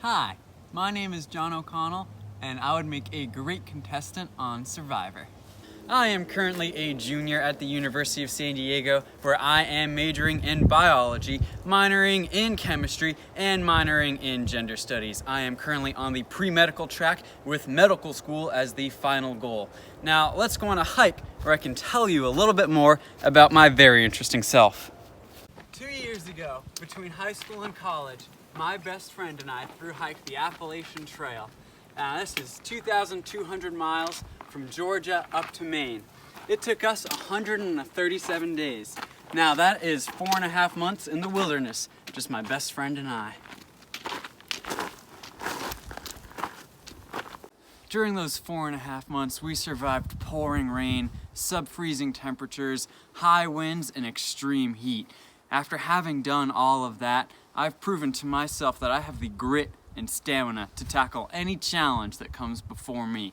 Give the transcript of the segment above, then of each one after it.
Hi, my name is John O'Connell, and I would make a great contestant on Survivor. I am currently a junior at the University of San Diego, where I am majoring in biology, minoring in chemistry, and minoring in gender studies. I am currently on the pre-medical track with medical school as the final goal. Now, let's go on a hike where I can tell you a little bit more about my very interesting self. 2 years ago, between high school and college, my best friend and I thru-hiked the Appalachian Trail. Now, this is 2,200 miles from Georgia up to Maine. It took us 137 days. Now, that is 4.5 months in the wilderness, just my best friend and I. During those 4.5 months, we survived pouring rain, sub-freezing temperatures, high winds, and extreme heat. After having done all of that, I've proven to myself that I have the grit and stamina to tackle any challenge that comes before me.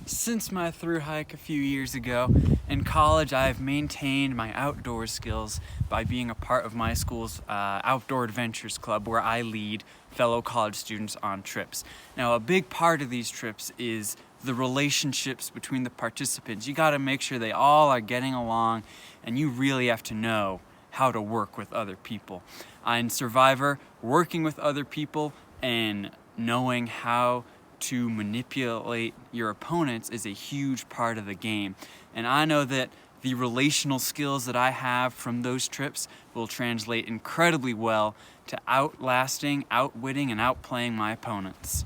Since my thru-hike a few years ago, in college I've maintained my outdoor skills by being a part of my school's Outdoor Adventures Club, where I lead fellow college students on trips. Now, a big part of these trips is the relationships between the participants. You gotta make sure they all are getting along, and you really have to know how to work with other people. In Survivor, working with other people and knowing how to manipulate your opponents is a huge part of the game. And I know that the relational skills that I have from those trips will translate incredibly well to outlasting, outwitting, and outplaying my opponents.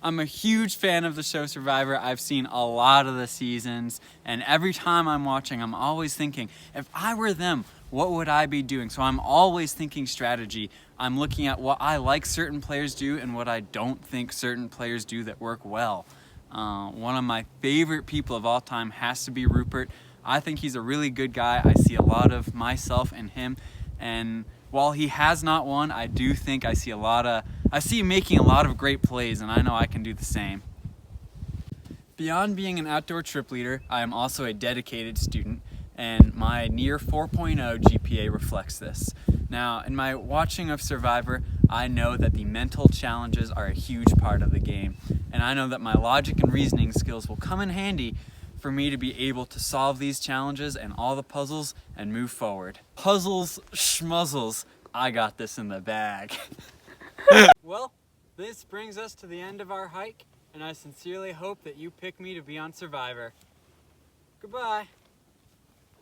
I'm a huge fan of the show Survivor. I've seen a lot of the seasons, and every time I'm watching, I'm always thinking, if I were them, what would I be doing? So I'm always thinking strategy. I'm looking at what I like certain players do and what I don't think certain players do that work well. One of my favorite people of all time has to be Rupert. I think he's a really good guy. I see a lot of myself in him, and while he has not won, I do think I see him making a lot of great plays, and I know I can do the same. Beyond being an outdoor trip leader, I am also a dedicated student, and my near 4.0 GPA reflects this. Now, in my watching of Survivor, I know that the mental challenges are a huge part of the game, and I know that my logic and reasoning skills will come in handy for me to be able to solve these challenges and all the puzzles and move forward. Puzzles, schmuzzles, I got this in the bag. Well, this brings us to the end of our hike, and I sincerely hope that you pick me to be on Survivor. Goodbye.